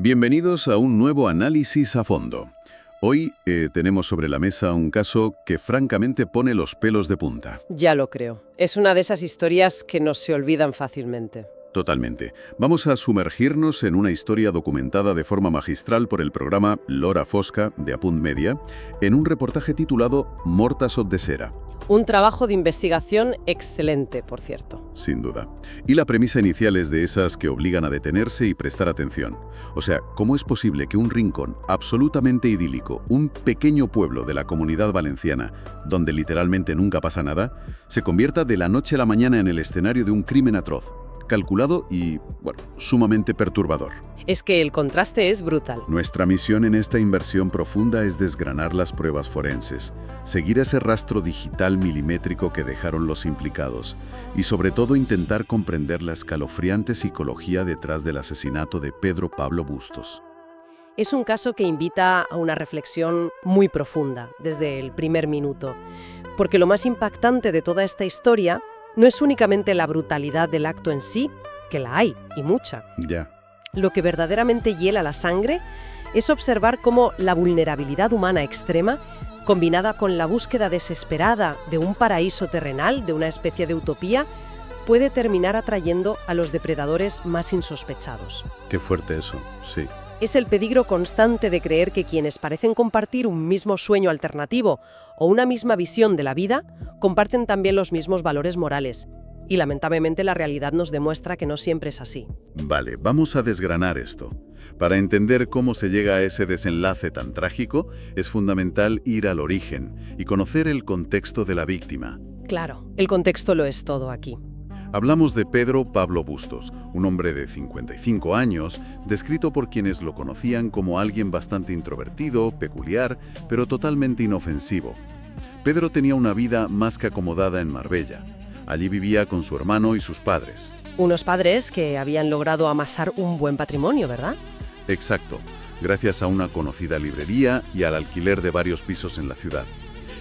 Bienvenidos a un nuevo análisis a fondo. Hoy tenemos sobre la mesa un caso que francamente pone los pelos de punta. Ya lo creo. Es una de esas historias que no se olvidan fácilmente. Totalmente. Vamos a sumergirnos en una historia documentada de forma magistral por el programa L'Hora Fosca de Apunt Media, en un reportaje titulado Morta sot de cera. Un trabajo de investigación excelente, por cierto. Sin duda. Y la premisa inicial es de esas que obligan a detenerse y prestar atención. O sea, ¿cómo es posible que un rincón absolutamente idílico, un pequeño pueblo de la Comunidad Valenciana, donde literalmente nunca pasa nada, se convierta de la noche a la mañana en el escenario de un crimen atroz, calculado y, sumamente perturbador? Es que el contraste es brutal. Nuestra misión en esta inversión profunda es desgranar las pruebas forenses, seguir ese rastro digital milimétrico que dejaron los implicados y sobre todo intentar comprender la escalofriante psicología detrás del asesinato de Pedro Pablo Bustos. Es un caso que invita a una reflexión muy profunda desde el primer minuto, porque lo más impactante de toda esta historia no es únicamente la brutalidad del acto en sí, que la hay, y mucha. Ya. Lo que verdaderamente hiela la sangre es observar cómo la vulnerabilidad humana extrema, combinada con la búsqueda desesperada de un paraíso terrenal, de una especie de utopía, puede terminar atrayendo a los depredadores más insospechados. Qué fuerte eso, sí. Es el peligro constante de creer que quienes parecen compartir un mismo sueño alternativo o una misma visión de la vida, comparten también los mismos valores morales. Y lamentablemente la realidad nos demuestra que no siempre es así. Vale, vamos a desgranar esto. Para entender cómo se llega a ese desenlace tan trágico, es fundamental ir al origen y conocer el contexto de la víctima. Claro, el contexto lo es todo aquí. Hablamos de Pedro Pablo Bustos, un hombre de 55 años, descrito por quienes lo conocían como alguien bastante introvertido, peculiar, pero totalmente inofensivo. Pedro tenía una vida más que acomodada en Marbella. Allí vivía con su hermano y sus padres. Unos padres que habían logrado amasar un buen patrimonio, ¿verdad? Exacto, gracias a una conocida librería y al alquiler de varios pisos en la ciudad.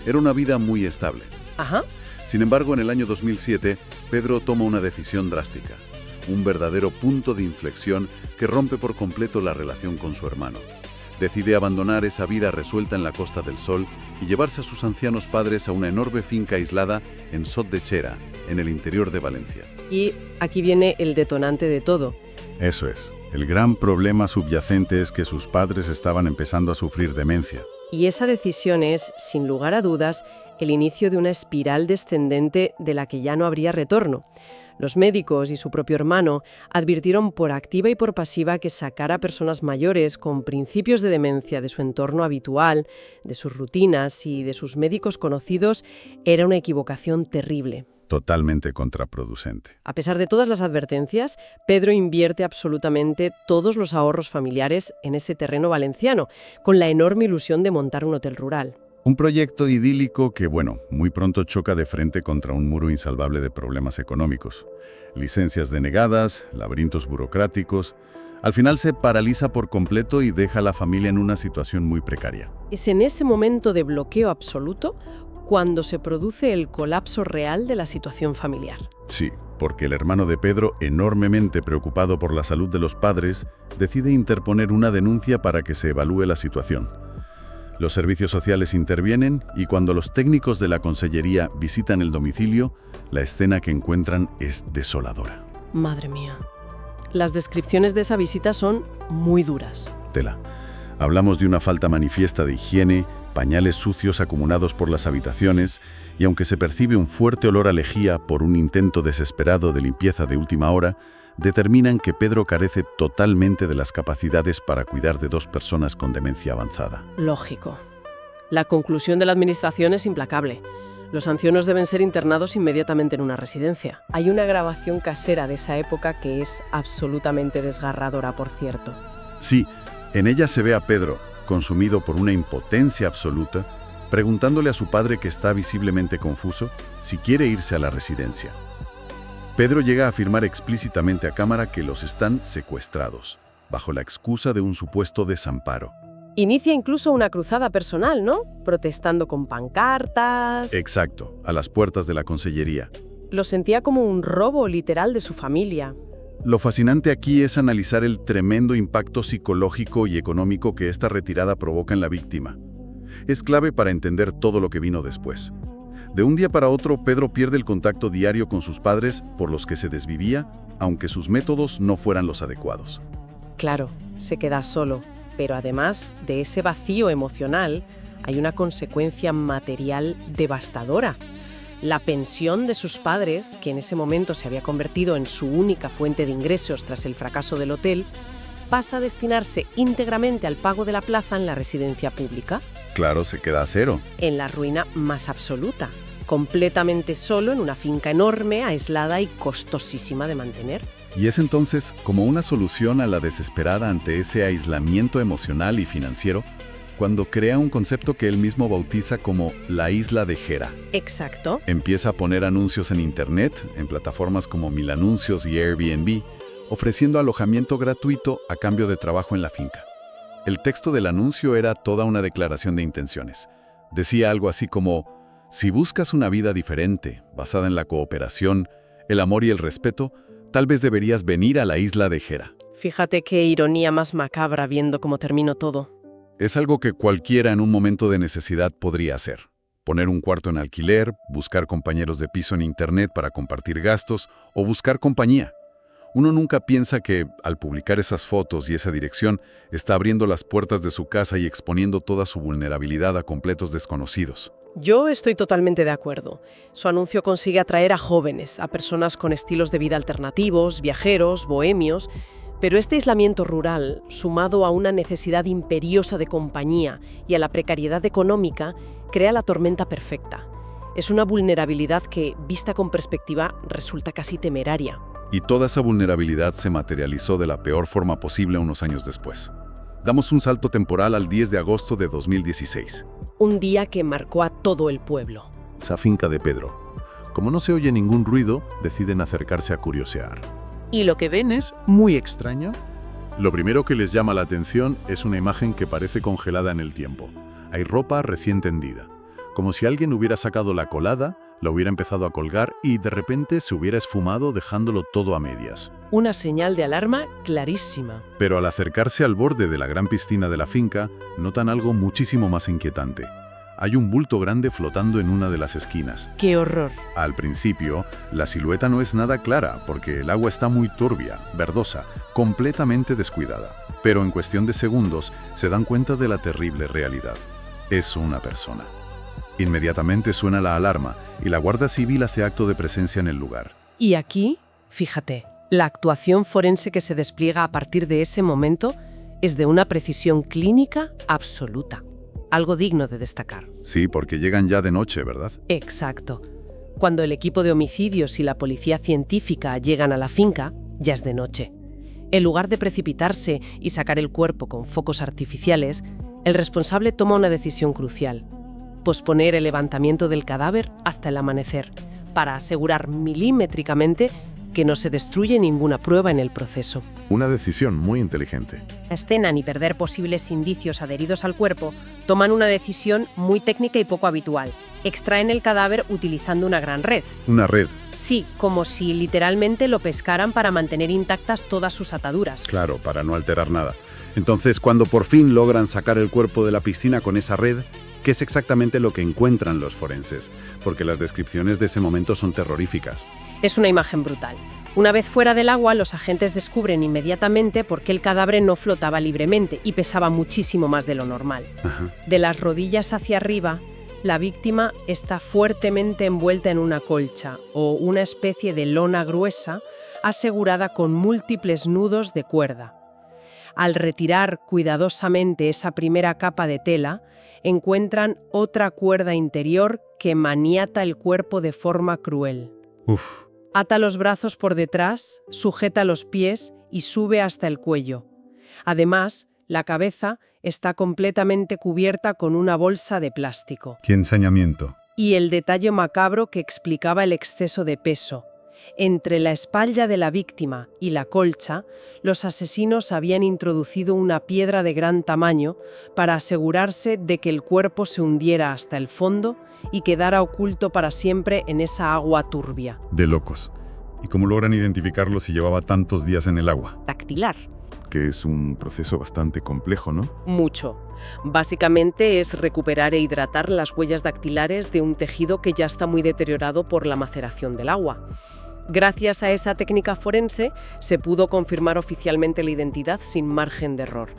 Era una vida muy estable. Ajá. Sin embargo, en el año 2007, Pedro toma una decisión drástica, un verdadero punto de inflexión que rompe por completo la relación con su hermano. Decide abandonar esa vida resuelta en la Costa del Sol y llevarse a sus ancianos padres a una enorme finca aislada en Sot de Cera, en el interior de Valencia. Y aquí viene el detonante de todo. Eso es. El gran problema subyacente es que sus padres estaban empezando a sufrir demencia. Y esa decisión es, sin lugar a dudas, el inicio de una espiral descendente de la que ya no habría retorno. Los médicos y su propio hermano advirtieron por activa y por pasiva que sacar a personas mayores con principios de demencia de su entorno habitual, de sus rutinas y de sus médicos conocidos era una equivocación terrible. Totalmente contraproducente. A pesar de todas las advertencias, Pedro invierte absolutamente todos los ahorros familiares en ese terreno valenciano, con la enorme ilusión de montar un hotel rural. Un proyecto idílico que, muy pronto choca de frente contra un muro insalvable de problemas económicos. Licencias denegadas, laberintos burocráticos. Al final se paraliza por completo y deja a la familia en una situación muy precaria. Es en ese momento de bloqueo absoluto cuando se produce el colapso real de la situación familiar. Sí, porque el hermano de Pedro, enormemente preocupado por la salud de los padres, decide interponer una denuncia para que se evalúe la situación. Los servicios sociales intervienen y cuando los técnicos de la consellería visitan el domicilio, la escena que encuentran es desoladora. Madre mía. Las descripciones de esa visita son muy duras. Tela. Hablamos de una falta manifiesta de higiene, pañales sucios acumulados por las habitaciones y aunque se percibe un fuerte olor a lejía por un intento desesperado de limpieza de última hora, determinan que Pedro carece totalmente de las capacidades para cuidar de dos personas con demencia avanzada. Lógico. La conclusión de la administración es implacable. Los ancianos deben ser internados inmediatamente en una residencia. Hay una grabación casera de esa época que es absolutamente desgarradora, por cierto. Sí, en ella se ve a Pedro, consumido por una impotencia absoluta, preguntándole a su padre, que está visiblemente confuso, si quiere irse a la residencia. Pedro llega a afirmar explícitamente a cámara que los están secuestrados, bajo la excusa de un supuesto desamparo. Inicia incluso una cruzada personal, ¿no? Protestando con pancartas. Exacto, a las puertas de la consellería. Lo sentía como un robo literal de su familia. Lo fascinante aquí es analizar el tremendo impacto psicológico y económico que esta retirada provoca en la víctima. Es clave para entender todo lo que vino después. De un día para otro, Pedro pierde el contacto diario con sus padres por los que se desvivía, aunque sus métodos no fueran los adecuados. Claro, se queda solo, pero además de ese vacío emocional, hay una consecuencia material devastadora. La pensión de sus padres, que en ese momento se había convertido en su única fuente de ingresos tras el fracaso del hotel, pasa a destinarse íntegramente al pago de la plaza en la residencia pública. Claro, se queda a cero. En la ruina más absoluta, completamente solo en una finca enorme, aislada y costosísima de mantener. Y es entonces como una solución a la desesperada ante ese aislamiento emocional y financiero, cuando crea un concepto que él mismo bautiza como la isla de Gera. Exacto. Empieza a poner anuncios en Internet, en plataformas como Milanuncios y Airbnb, ofreciendo alojamiento gratuito a cambio de trabajo en la finca. El texto del anuncio era toda una declaración de intenciones. Decía algo así como: si buscas una vida diferente, basada en la cooperación, el amor y el respeto, tal vez deberías venir a la isla de Gera. Fíjate qué ironía más macabra viendo cómo terminó todo. Es algo que cualquiera en un momento de necesidad podría hacer. Poner un cuarto en alquiler, buscar compañeros de piso en Internet para compartir gastos o buscar compañía. Uno nunca piensa que, al publicar esas fotos y esa dirección, está abriendo las puertas de su casa y exponiendo toda su vulnerabilidad a completos desconocidos. Yo estoy totalmente de acuerdo. Su anuncio consigue atraer a jóvenes, a personas con estilos de vida alternativos, viajeros, bohemios, pero este aislamiento rural, sumado a una necesidad imperiosa de compañía y a la precariedad económica, crea la tormenta perfecta. Es una vulnerabilidad que, vista con perspectiva, resulta casi temeraria. Y toda esa vulnerabilidad se materializó de la peor forma posible unos años después. Damos un salto temporal al 10 de agosto de 2016. Un día que marcó a todo el pueblo. Esa finca de Pedro. Como no se oye ningún ruido, deciden acercarse a curiosear. Y lo que ven es muy extraño. Lo primero que les llama la atención es una imagen que parece congelada en el tiempo. Hay ropa recién tendida, como si alguien hubiera sacado la colada, la hubiera empezado a colgar y de repente se hubiera esfumado dejándolo todo a medias. Una señal de alarma clarísima. Pero al acercarse al borde de la gran piscina de la finca, notan algo muchísimo más inquietante. Hay un bulto grande flotando en una de las esquinas. ¡Qué horror! Al principio, la silueta no es nada clara porque el agua está muy turbia, verdosa, completamente descuidada. Pero en cuestión de segundos se dan cuenta de la terrible realidad. Es una persona. Inmediatamente suena la alarma y la Guardia Civil hace acto de presencia en el lugar. Y aquí, fíjate, la actuación forense que se despliega a partir de ese momento es de una precisión clínica absoluta. Algo digno de destacar. Sí, porque llegan ya de noche, ¿verdad? Exacto. Cuando el equipo de homicidios y la policía científica llegan a la finca, ya es de noche. En lugar de precipitarse y sacar el cuerpo con focos artificiales, el responsable toma una decisión crucial: posponer el levantamiento del cadáver hasta el amanecer, para asegurar milimétricamente que no se destruye ninguna prueba en el proceso. Una decisión muy inteligente. La escena ni perder posibles indicios adheridos al cuerpo, toman una decisión muy técnica y poco habitual. Extraen el cadáver utilizando una gran red. Una red. Sí, como si literalmente lo pescaran para mantener intactas todas sus ataduras. Claro, para no alterar nada. Entonces, cuando por fin logran sacar el cuerpo de la piscina con esa red, ¿qué es exactamente lo que encuentran los forenses? Porque las descripciones de ese momento son terroríficas. Es una imagen brutal. Una vez fuera del agua, los agentes descubren inmediatamente por qué el cadáver no flotaba libremente y pesaba muchísimo más de lo normal. Ajá. De las rodillas hacia arriba, la víctima está fuertemente envuelta en una colcha o una especie de lona gruesa asegurada con múltiples nudos de cuerda. Al retirar cuidadosamente esa primera capa de tela, encuentran otra cuerda interior que maniata el cuerpo de forma cruel. Uf. Ata los brazos por detrás, sujeta los pies y sube hasta el cuello. Además, la cabeza está completamente cubierta con una bolsa de plástico. ¡Qué ensañamiento! Y el detalle macabro que explicaba el exceso de peso. Entre la espalda de la víctima y la colcha, los asesinos habían introducido una piedra de gran tamaño para asegurarse de que el cuerpo se hundiera hasta el fondo y quedara oculto para siempre en esa agua turbia. De locos. ¿Y cómo logran identificarlo si llevaba tantos días en el agua? Dactilar. Que es un proceso bastante complejo, ¿no? Mucho. Básicamente es recuperar e hidratar las huellas dactilares de un tejido que ya está muy deteriorado por la maceración del agua. Gracias a esa técnica forense se pudo confirmar oficialmente la identidad sin margen de error.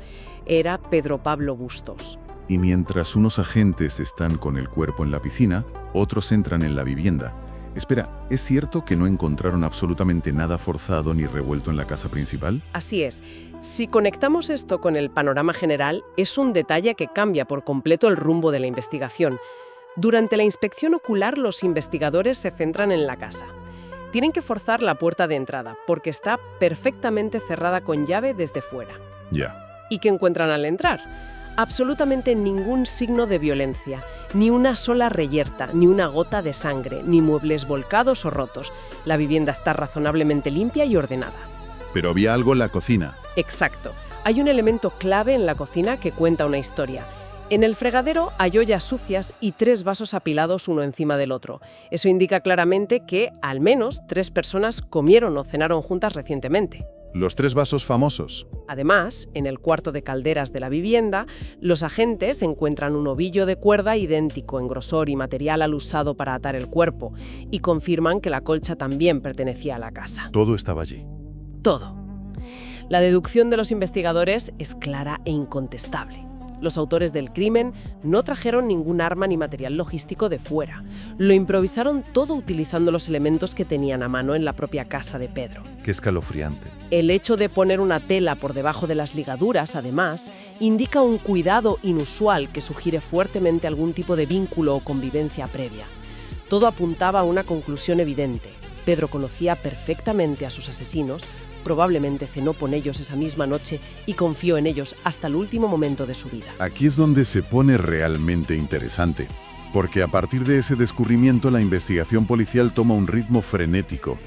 Era Pedro Pablo Bustos. Y mientras unos agentes están con el cuerpo en la piscina, otros entran en la vivienda. Espera, ¿es cierto que no encontraron absolutamente nada forzado ni revuelto en la casa principal? Así es. Si conectamos esto con el panorama general, es un detalle que cambia por completo el rumbo de la investigación. Durante la inspección ocular, los investigadores se centran en la casa. Tienen que forzar la puerta de entrada, porque está perfectamente cerrada con llave desde fuera. Ya. ¿Y qué encuentran al entrar? Absolutamente ningún signo de violencia, ni una sola reyerta, ni una gota de sangre, ni muebles volcados o rotos. La vivienda está razonablemente limpia y ordenada. Pero había algo en la cocina. Exacto. Hay un elemento clave en la cocina que cuenta una historia. En el fregadero hay ollas sucias y 3 vasos apilados uno encima del otro. Eso indica claramente que, al menos, 3 personas comieron o cenaron juntas recientemente. Los 3 vasos famosos. Además, en el cuarto de calderas de la vivienda, los agentes encuentran un ovillo de cuerda idéntico en grosor y material al usado para atar el cuerpo y confirman que la colcha también pertenecía a la casa. Todo estaba allí. Todo. La deducción de los investigadores es clara e incontestable. Los autores del crimen no trajeron ningún arma ni material logístico de fuera. Lo improvisaron todo utilizando los elementos que tenían a mano en la propia casa de Pedro. Qué escalofriante. El hecho de poner una tela por debajo de las ligaduras, además, indica un cuidado inusual que sugiere fuertemente algún tipo de vínculo o convivencia previa. Todo apuntaba a una conclusión evidente. Pedro conocía perfectamente a sus asesinos, probablemente cenó con ellos esa misma noche y confió en ellos hasta el último momento de su vida. Aquí es donde se pone realmente interesante, porque a partir de ese descubrimiento la investigación policial toma un ritmo frenético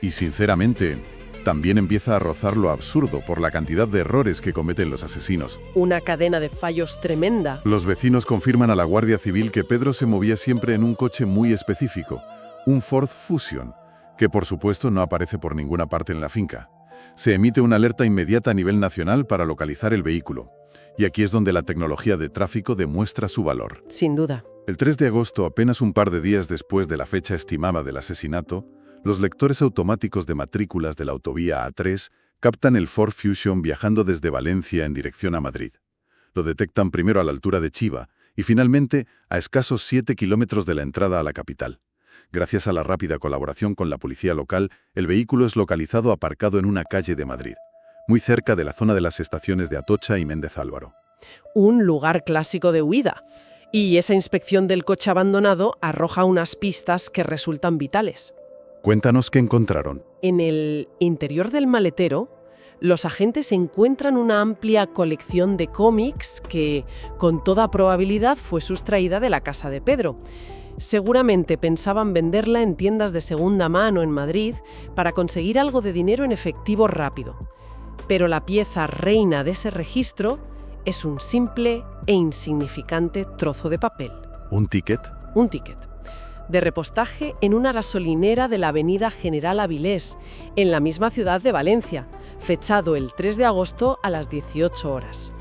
y, sinceramente, también empieza a rozar lo absurdo por la cantidad de errores que cometen los asesinos. Una cadena de fallos tremenda. Los vecinos confirman a la Guardia Civil que Pedro se movía siempre en un coche muy específico, un Ford Fusion, que por supuesto no aparece por ninguna parte en la finca. Se emite una alerta inmediata a nivel nacional para localizar el vehículo. Y aquí es donde la tecnología de tráfico demuestra su valor. Sin duda. El 3 de agosto, apenas un par de días después de la fecha estimada del asesinato, los lectores automáticos de matrículas de la autovía A3 captan el Ford Fusion viajando desde Valencia en dirección a Madrid. Lo detectan primero a la altura de Chiva y finalmente a escasos 7 kilómetros de la entrada a la capital. Gracias a la rápida colaboración con la policía local, el vehículo es localizado aparcado en una calle de Madrid, muy cerca de la zona de las estaciones de Atocha y Méndez Álvaro. Un lugar clásico de huida. Y esa inspección del coche abandonado arroja unas pistas que resultan vitales. Cuéntanos qué encontraron. En el interior del maletero, los agentes encuentran una amplia colección de cómics que, con toda probabilidad, fue sustraída de la casa de Pedro. Seguramente pensaban venderla en tiendas de segunda mano en Madrid para conseguir algo de dinero en efectivo rápido. Pero la pieza reina de ese registro es un simple e insignificante trozo de papel. ¿Un ticket? Un ticket. De repostaje en una gasolinera de la avenida General Avilés, en la misma ciudad de Valencia, fechado el 3 de agosto a las 18 horas.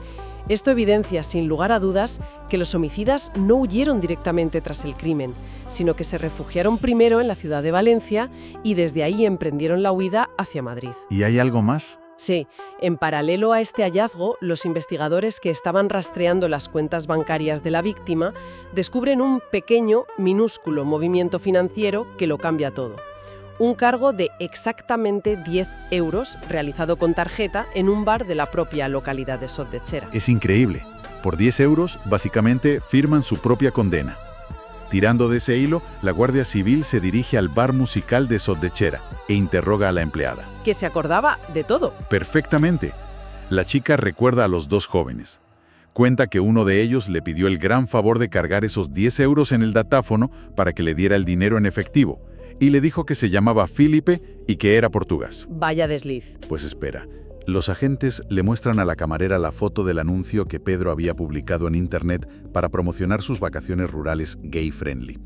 Esto evidencia, sin lugar a dudas, que los homicidas no huyeron directamente tras el crimen, sino que se refugiaron primero en la ciudad de Valencia y desde ahí emprendieron la huida hacia Madrid. ¿Y hay algo más? Sí, en paralelo a este hallazgo, los investigadores que estaban rastreando las cuentas bancarias de la víctima descubren un pequeño, minúsculo movimiento financiero que lo cambia todo. Un cargo de exactamente 10 euros realizado con tarjeta en un bar de la propia localidad de Sot de Xera. Es increíble. Por 10 euros, básicamente, firman su propia condena. Tirando de ese hilo, la Guardia Civil se dirige al bar musical de Sot de Xera e interroga a la empleada. Que se acordaba de todo. Perfectamente. La chica recuerda a los 2 jóvenes. Cuenta que uno de ellos le pidió el gran favor de cargar esos 10 euros en el datáfono para que le diera el dinero en efectivo, y le dijo que se llamaba Filipe y que era portugués. Vaya desliz. Pues espera. Los agentes le muestran a la camarera la foto del anuncio que Pedro había publicado en Internet para promocionar sus vacaciones rurales gay-friendly.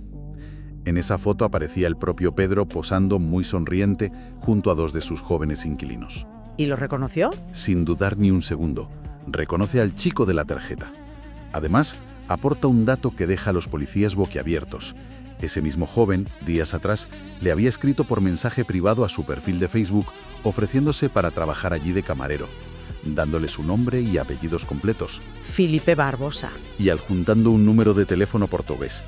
En esa foto aparecía el propio Pedro posando muy sonriente junto a dos de sus jóvenes inquilinos. ¿Y lo reconoció? Sin dudar ni un segundo, reconoce al chico de la tarjeta. Además, aporta un dato que deja a los policías boquiabiertos. Ese mismo joven, días atrás, le había escrito por mensaje privado a su perfil de Facebook ofreciéndose para trabajar allí de camarero, dándole su nombre y apellidos completos, Filipe Barbosa. y adjuntando un número de teléfono portugués.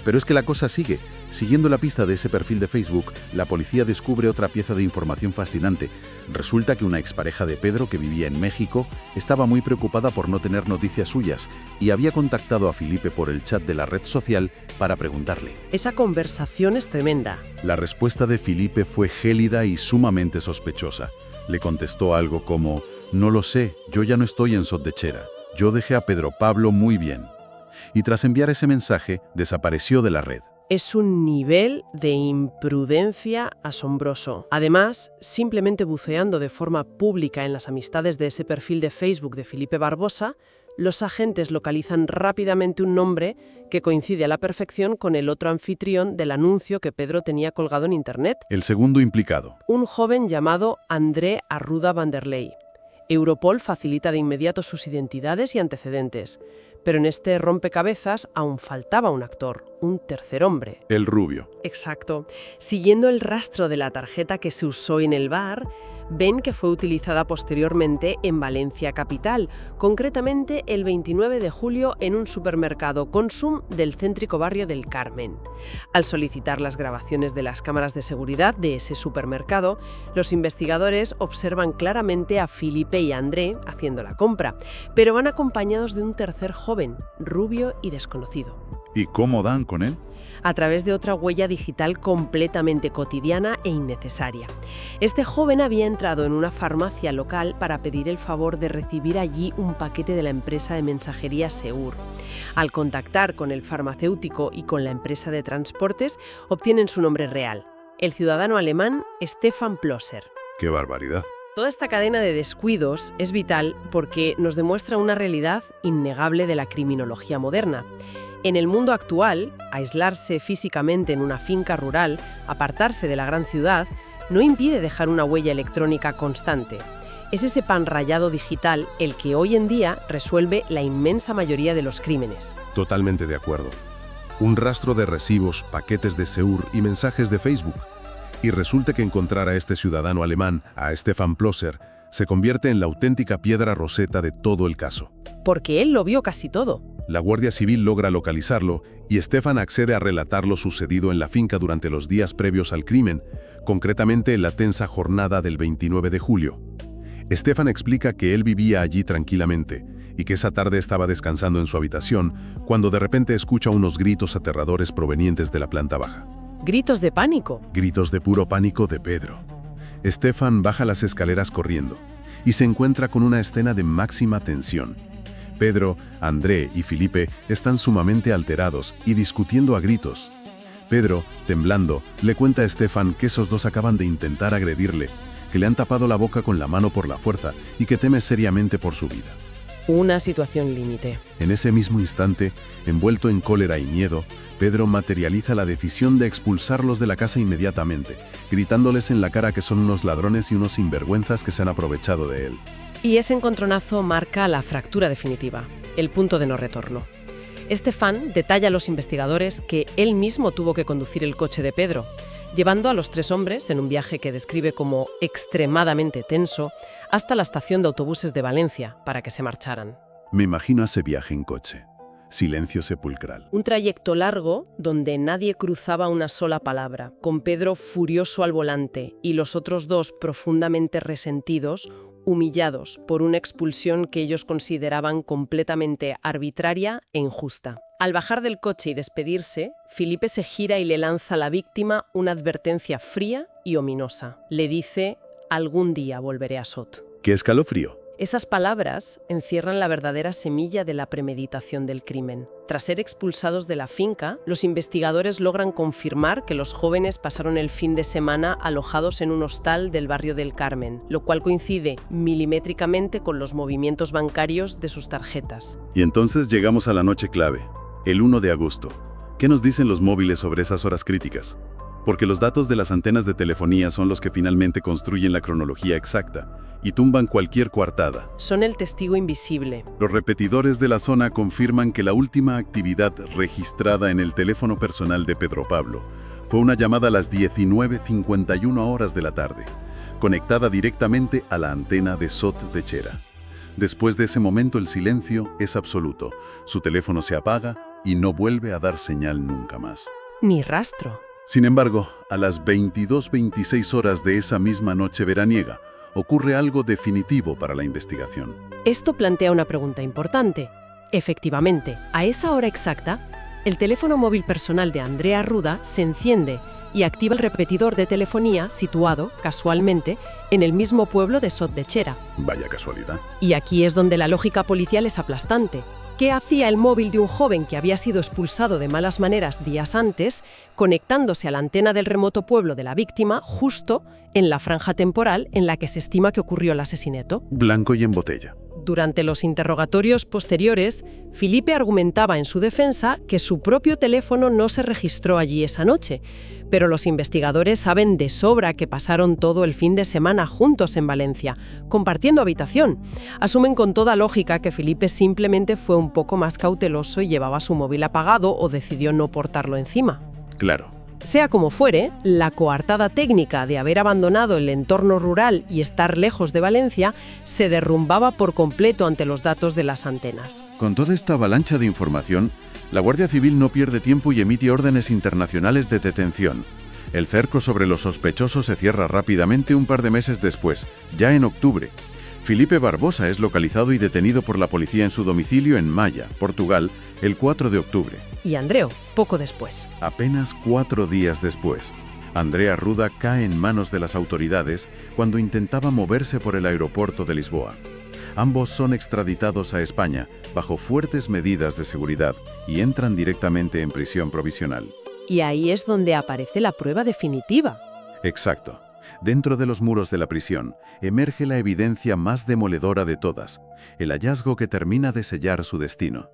Pero es que la cosa sigue. Siguiendo la pista de ese perfil de Facebook, la policía descubre otra pieza de información fascinante. Resulta que una expareja de Pedro, que vivía en México, estaba muy preocupada por no tener noticias suyas y había contactado a Filipe por el chat de la red social para preguntarle. Esa conversación es tremenda. La respuesta de Filipe fue gélida y sumamente sospechosa. Le contestó algo como: «No lo sé, yo ya no estoy en Sotdechera. Yo dejé a Pedro Pablo muy bien». Y tras enviar ese mensaje, desapareció de la red. Es un nivel de imprudencia asombroso. Además, simplemente buceando de forma pública en las amistades de ese perfil de Facebook de Filipe Barbosa, los agentes localizan rápidamente un nombre que coincide a la perfección con el otro anfitrión del anuncio que Pedro tenía colgado en Internet. El segundo implicado. Un joven llamado André Arruda Vanderlei. Europol facilita de inmediato sus identidades y antecedentes, pero en este rompecabezas aún faltaba un actor, un tercer hombre. El rubio. Exacto. Siguiendo el rastro de la tarjeta que se usó en el bar, ven que fue utilizada posteriormente en Valencia capital, concretamente el 29 de julio en un supermercado Consum del céntrico barrio del Carmen. Al solicitar las grabaciones de las cámaras de seguridad de ese supermercado, los investigadores observan claramente a Filipe y a André haciendo la compra, pero van acompañados de un tercer joven, rubio y desconocido. ¿Y cómo dan con él? A través de otra huella digital completamente cotidiana e innecesaria. Este joven había entrado en una farmacia local para pedir el favor de recibir allí un paquete de la empresa de mensajería Seur. Al contactar con el farmacéutico y con la empresa de transportes, obtienen su nombre real, el ciudadano alemán Stefan Plosser. ¡Qué barbaridad! Toda esta cadena de descuidos es vital porque nos demuestra una realidad innegable de la criminología moderna. En el mundo actual, aislarse físicamente en una finca rural, apartarse de la gran ciudad, no impide dejar una huella electrónica constante. Es ese pan rallado digital el que hoy en día resuelve la inmensa mayoría de los crímenes. Totalmente de acuerdo. Un rastro de recibos, paquetes de Seur y mensajes de Facebook. Y resulta que encontrar a este ciudadano alemán, a Stefan Plosser, se convierte en la auténtica piedra roseta de todo el caso. Porque él lo vio casi todo. La Guardia Civil logra localizarlo y Stefan accede a relatar lo sucedido en la finca durante los días previos al crimen, concretamente en la tensa jornada del 29 de julio. Stefan explica que él vivía allí tranquilamente y que esa tarde estaba descansando en su habitación cuando de repente escucha unos gritos aterradores provenientes de la planta baja. Gritos de pánico. Gritos de puro pánico de Pedro. Stefan baja las escaleras corriendo y se encuentra con una escena de máxima tensión. Pedro, André y Filipe están sumamente alterados y discutiendo a gritos. Pedro, temblando, le cuenta a Stefan que esos dos acaban de intentar agredirle, que le han tapado la boca con la mano por la fuerza y que teme seriamente por su vida. Una situación límite. En ese mismo instante, envuelto en cólera y miedo, Pedro materializa la decisión de expulsarlos de la casa inmediatamente, gritándoles en la cara que son unos ladrones y unos sinvergüenzas que se han aprovechado de él. Y ese encontronazo marca la fractura definitiva, el punto de no retorno. Stefan detalla a los investigadores que él mismo tuvo que conducir el coche de Pedro, llevando a los tres hombres en un viaje que describe como extremadamente tenso hasta la estación de autobuses de Valencia para que se marcharan. Me imagino ese viaje en coche. Silencio sepulcral. Un trayecto largo donde nadie cruzaba una sola palabra, con Pedro furioso al volante y los otros dos profundamente resentidos, humillados por una expulsión que ellos consideraban completamente arbitraria e injusta. Al bajar del coche y despedirse, Filipe se gira y le lanza a la víctima una advertencia fría y ominosa. Le dice: «Algún día volveré a Sot». ¡Qué escalofrío! Esas palabras encierran la verdadera semilla de la premeditación del crimen. Tras ser expulsados de la finca, los investigadores logran confirmar que los jóvenes pasaron el fin de semana alojados en un hostal del barrio del Carmen, lo cual coincide milimétricamente con los movimientos bancarios de sus tarjetas. Y entonces llegamos a la noche clave, el 1 de agosto. ¿Qué nos dicen los móviles sobre esas horas críticas? Porque los datos de las antenas de telefonía son los que finalmente construyen la cronología exacta y tumban cualquier coartada. Son el testigo invisible. Los repetidores de la zona confirman que la última actividad registrada en el teléfono personal de Pedro Pablo fue una llamada a las 19:51 horas de la tarde, conectada directamente a la antena de Sot de Xera. Después de ese momento el silencio es absoluto. Su teléfono se apaga y no vuelve a dar señal nunca más. Ni rastro. Sin embargo, a las 22:26 horas de esa misma noche veraniega, ocurre algo definitivo para la investigación. Esto plantea una pregunta importante. Efectivamente, a esa hora exacta, el teléfono móvil personal de Andrea Ruda se enciende y activa el repetidor de telefonía situado, casualmente, en el mismo pueblo de Sot de Xera. Vaya casualidad. Y aquí es donde la lógica policial es aplastante. ¿Qué hacía el móvil de un joven que había sido expulsado de malas maneras días antes, conectándose a la antena del remoto pueblo de la víctima justo en la franja temporal en la que se estima que ocurrió el asesinato? Blanco y en botella. Durante los interrogatorios posteriores, Filipe argumentaba en su defensa que su propio teléfono no se registró allí esa noche, pero los investigadores saben de sobra que pasaron todo el fin de semana juntos en Valencia, compartiendo habitación. Asumen con toda lógica que Filipe simplemente fue un poco más cauteloso y llevaba su móvil apagado o decidió no portarlo encima. Claro. Sea como fuere, la coartada técnica de haber abandonado el entorno rural y estar lejos de Valencia se derrumbaba por completo ante los datos de las antenas. Con toda esta avalancha de información, la Guardia Civil no pierde tiempo y emite órdenes internacionales de detención. El cerco sobre los sospechosos se cierra rápidamente un par de meses después, ya en octubre. Filipe Barbosa es localizado y detenido por la policía en su domicilio en Maya, Portugal, el 4 de octubre. Y Andreu, poco después. Apenas 4 días después, Andrea Ruda cae en manos de las autoridades cuando intentaba moverse por el aeropuerto de Lisboa. Ambos son extraditados a España bajo fuertes medidas de seguridad y entran directamente en prisión provisional. Y ahí es donde aparece la prueba definitiva. Exacto. Dentro de los muros de la prisión emerge la evidencia más demoledora de todas, el hallazgo que termina de sellar su destino.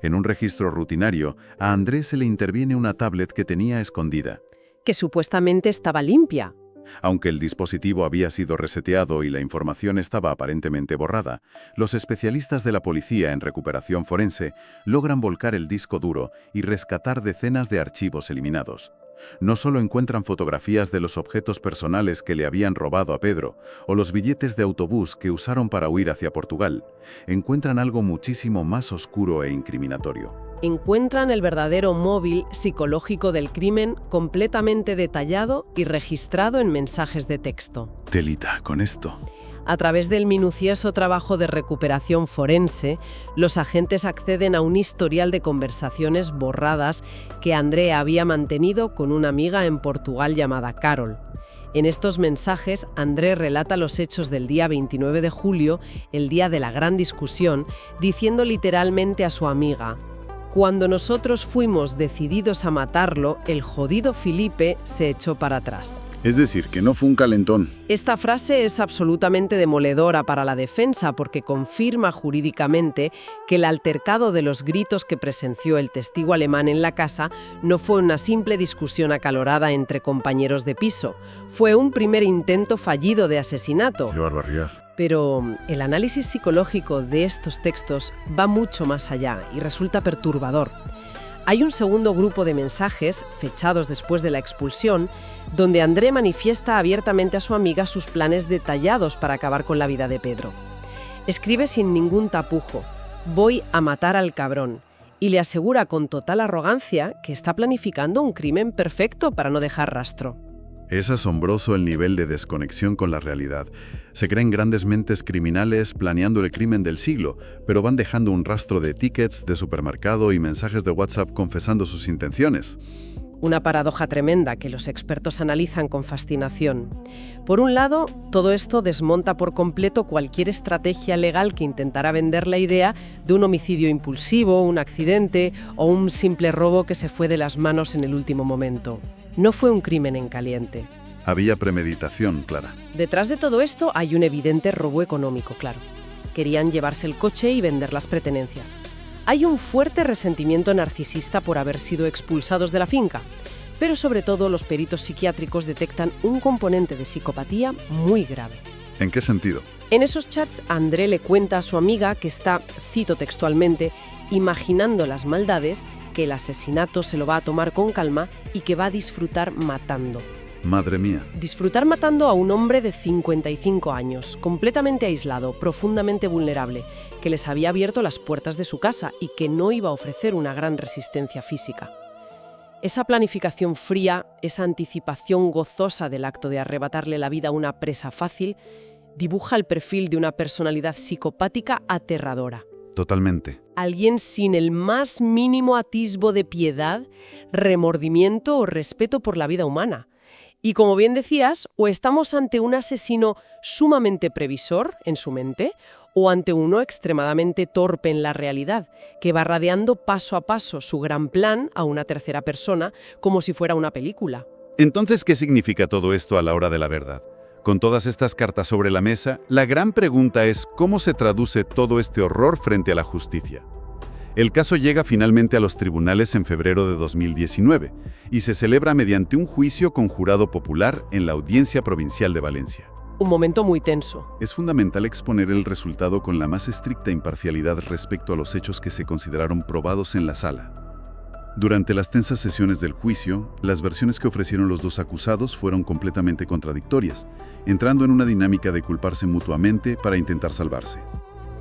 En un registro rutinario, a Andrés se le interviene una tablet que tenía escondida. Que supuestamente estaba limpia. Aunque el dispositivo había sido reseteado y la información estaba aparentemente borrada, los especialistas de la policía en recuperación forense logran volcar el disco duro y rescatar decenas de archivos eliminados. No solo encuentran fotografías de los objetos personales que le habían robado a Pedro o los billetes de autobús que usaron para huir hacia Portugal, encuentran algo muchísimo más oscuro e incriminatorio. Encuentran el verdadero móvil psicológico del crimen completamente detallado y registrado en mensajes de texto. Telita, con esto. A través del minucioso trabajo de recuperación forense, los agentes acceden a un historial de conversaciones borradas que Andrea había mantenido con una amiga en Portugal llamada Carol. En estos mensajes, André relata los hechos del día 29 de julio, el día de la gran discusión, diciendo literalmente a su amiga: «Cuando nosotros fuimos decididos a matarlo, el jodido Filipe se echó para atrás». Es decir, que no fue un calentón. Esta frase es absolutamente demoledora para la defensa porque confirma jurídicamente que el altercado de los gritos que presenció el testigo alemán en la casa no fue una simple discusión acalorada entre compañeros de piso. Fue un primer intento fallido de asesinato. ¡Qué barbaridad! Pero el análisis psicológico de estos textos va mucho más allá y resulta perturbador. Hay un segundo grupo de mensajes, fechados después de la expulsión, donde André manifiesta abiertamente a su amiga sus planes detallados para acabar con la vida de Pedro. Escribe sin ningún tapujo: «Voy a matar al cabrón», y le asegura con total arrogancia que está planificando un crimen perfecto para no dejar rastro. Es asombroso el nivel de desconexión con la realidad. Se creen grandes mentes criminales planeando el crimen del siglo, pero van dejando un rastro de tickets de supermercado y mensajes de WhatsApp confesando sus intenciones. Una paradoja tremenda que los expertos analizan con fascinación. Por un lado, todo esto desmonta por completo cualquier estrategia legal que intentara vender la idea de un homicidio impulsivo, un accidente o un simple robo que se fue de las manos en el último momento. No fue un crimen en caliente. Había premeditación, Clara. Detrás de todo esto hay un evidente robo económico, claro. Querían llevarse el coche y vender las pertenencias. Hay un fuerte resentimiento narcisista por haber sido expulsados de la finca, pero sobre todo los peritos psiquiátricos detectan un componente de psicopatía muy grave. ¿En qué sentido? En esos chats, André le cuenta a su amiga que está, cito textualmente, imaginando las maldades, que el asesinato se lo va a tomar con calma y que va a disfrutar matando. Madre mía. Disfrutar matando a un hombre de 55 años, completamente aislado, profundamente vulnerable, que les había abierto las puertas de su casa y que no iba a ofrecer una gran resistencia física. Esa planificación fría, esa anticipación gozosa del acto de arrebatarle la vida a una presa fácil, dibuja el perfil de una personalidad psicopática aterradora. Totalmente. Alguien sin el más mínimo atisbo de piedad, remordimiento o respeto por la vida humana. Y como bien decías, o estamos ante un asesino sumamente previsor en su mente, o ante uno extremadamente torpe en la realidad, que va radiando paso a paso su gran plan a una tercera persona como si fuera una película. Entonces, ¿qué significa todo esto a la hora de la verdad? Con todas estas cartas sobre la mesa, la gran pregunta es cómo se traduce todo este horror frente a la justicia. El caso llega finalmente a los tribunales en febrero de 2019 y se celebra mediante un juicio con jurado popular en la Audiencia Provincial de Valencia. Un momento muy tenso. Es fundamental exponer el resultado con la más estricta imparcialidad respecto a los hechos que se consideraron probados en la sala. Durante las tensas sesiones del juicio, las versiones que ofrecieron los dos acusados fueron completamente contradictorias, entrando en una dinámica de culparse mutuamente para intentar salvarse.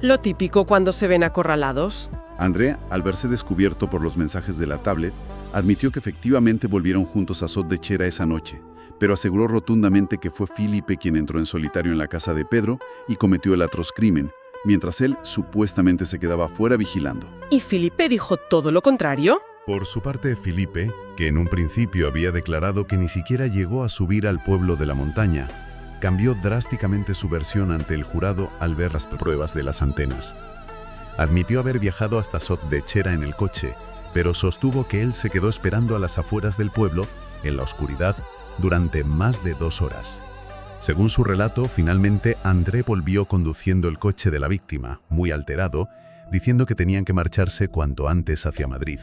Lo típico cuando se ven acorralados. André, al verse descubierto por los mensajes de la tablet, admitió que efectivamente volvieron juntos a Sot de Xera esa noche, pero aseguró rotundamente que fue Filipe quien entró en solitario en la casa de Pedro y cometió el atroz crimen, mientras él supuestamente se quedaba fuera vigilando. ¿Y Filipe dijo todo lo contrario? Por su parte, Filipe, que en un principio había declarado que ni siquiera llegó a subir al pueblo de la montaña, cambió drásticamente su versión ante el jurado al ver las pruebas de las antenas. Admitió haber viajado hasta Sot de Xera en el coche, pero sostuvo que él se quedó esperando a las afueras del pueblo, en la oscuridad, durante más de 2 horas. Según su relato, finalmente André volvió conduciendo el coche de la víctima, muy alterado, diciendo que tenían que marcharse cuanto antes hacia Madrid.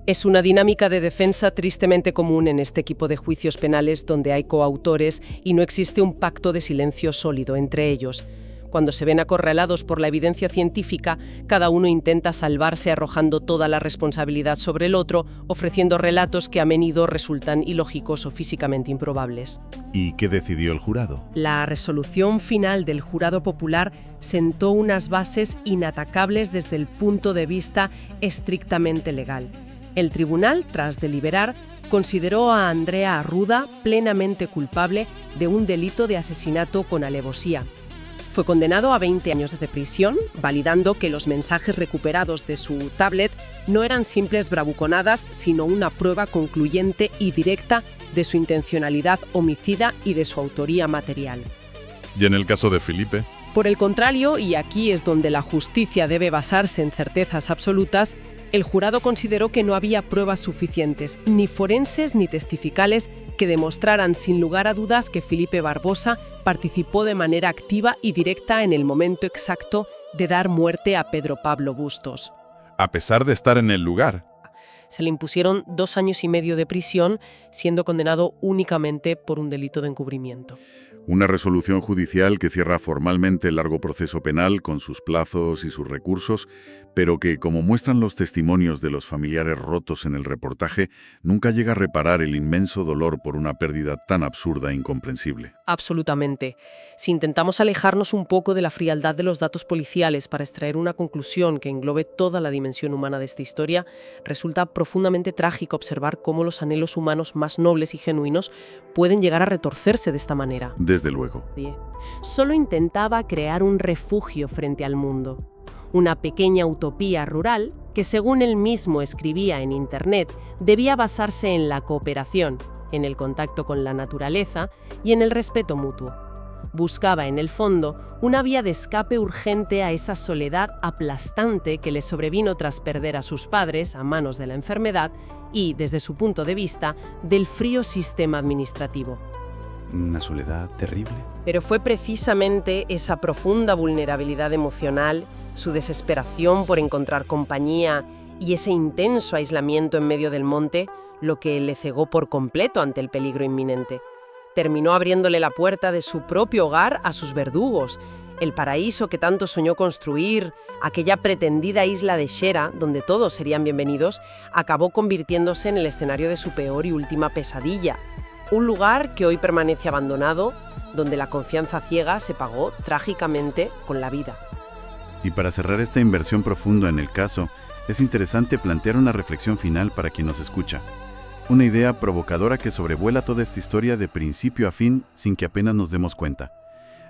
Es una dinámica de defensa tristemente común en este equipo de juicios penales donde hay coautores y no existe un pacto de silencio sólido entre ellos. Cuando se ven acorralados por la evidencia científica, cada uno intenta salvarse arrojando toda la responsabilidad sobre el otro, ofreciendo relatos que a menudo resultan ilógicos o físicamente improbables. ¿Y qué decidió el jurado? La resolución final del jurado popular sentó unas bases inatacables desde el punto de vista estrictamente legal. El tribunal, tras deliberar, consideró a Andrea Arruda plenamente culpable de un delito de asesinato con alevosía. Fue condenado a 20 años de prisión, validando que los mensajes recuperados de su tablet no eran simples bravuconadas, sino una prueba concluyente y directa de su intencionalidad homicida y de su autoría material. ¿Y en el caso de Filipe? Por el contrario, y aquí es donde la justicia debe basarse en certezas absolutas, el jurado consideró que no había pruebas suficientes, ni forenses ni testificales, que demostraran sin lugar a dudas que Filipe Barbosa participó de manera activa y directa en el momento exacto de dar muerte a Pedro Pablo Bustos. A pesar de estar en el lugar. Se le impusieron 2 años y medio de prisión, siendo condenado únicamente por un delito de encubrimiento. Una resolución judicial que cierra formalmente el largo proceso penal con sus plazos y sus recursos, pero que, como muestran los testimonios de los familiares rotos en el reportaje, nunca llega a reparar el inmenso dolor por una pérdida tan absurda e incomprensible. Absolutamente. Si intentamos alejarnos un poco de la frialdad de los datos policiales para extraer una conclusión que englobe toda la dimensión humana de esta historia, resulta profundamente trágico observar cómo los anhelos humanos más nobles y genuinos pueden llegar a retorcerse de esta manera. Desde luego. Solo intentaba crear un refugio frente al mundo. Una pequeña utopía rural que, según él mismo escribía en Internet, debía basarse en la cooperación, en el contacto con la naturaleza y en el respeto mutuo. Buscaba, en el fondo, una vía de escape urgente a esa soledad aplastante que le sobrevino tras perder a sus padres a manos de la enfermedad y, desde su punto de vista, del frío sistema administrativo. una soledad terrible. Pero fue precisamente esa profunda vulnerabilidad emocional, su desesperación por encontrar compañía y ese intenso aislamiento en medio del monte lo que le cegó por completo ante el peligro inminente. Terminó abriéndole la puerta de su propio hogar a sus verdugos, el paraíso que tanto soñó construir, aquella pretendida isla de Shera, donde todos serían bienvenidos, acabó convirtiéndose en el escenario de su peor y última pesadilla. Un lugar que hoy permanece abandonado, donde la confianza ciega se pagó trágicamente con la vida. Y para cerrar esta inversión profunda en el caso, es interesante plantear una reflexión final para quien nos escucha. Una idea provocadora que sobrevuela toda esta historia de principio a fin sin que apenas nos demos cuenta.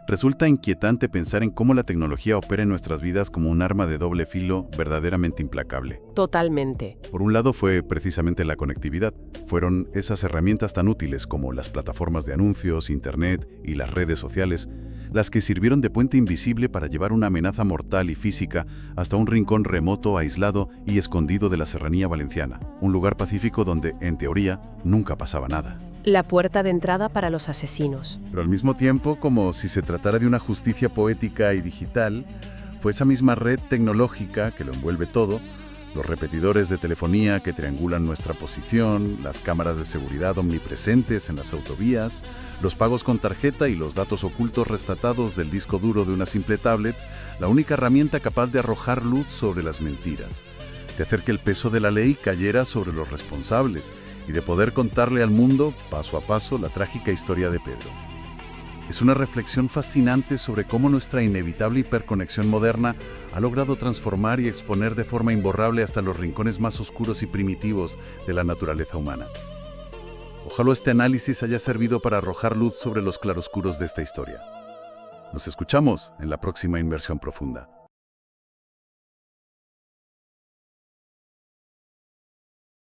Resulta inquietante pensar en cómo la tecnología opera en nuestras vidas como un arma de doble filo verdaderamente implacable. Totalmente. Por un lado fue precisamente la conectividad. Fueron esas herramientas tan útiles como las plataformas de anuncios, Internet y las redes sociales, las que sirvieron de puente invisible para llevar una amenaza mortal y física hasta un rincón remoto, aislado y escondido de la serranía valenciana. Un lugar pacífico donde, en teoría, nunca pasaba nada. La puerta de entrada para los asesinos. Pero al mismo tiempo, como si se tratara de una justicia poética y digital, fue esa misma red tecnológica que lo envuelve todo, los repetidores de telefonía que triangulan nuestra posición, las cámaras de seguridad omnipresentes en las autovías, los pagos con tarjeta y los datos ocultos restatados del disco duro de una simple tablet, la única herramienta capaz de arrojar luz sobre las mentiras, de hacer que el peso de la ley cayera sobre los responsables y de poder contarle al mundo, paso a paso, la trágica historia de Pedro. Es una reflexión fascinante sobre cómo nuestra inevitable hiperconexión moderna ha logrado transformar y exponer de forma imborrable hasta los rincones más oscuros y primitivos de la naturaleza humana. Ojalá este análisis haya servido para arrojar luz sobre los claroscuros de esta historia. Nos escuchamos en la próxima Inmersión Profunda.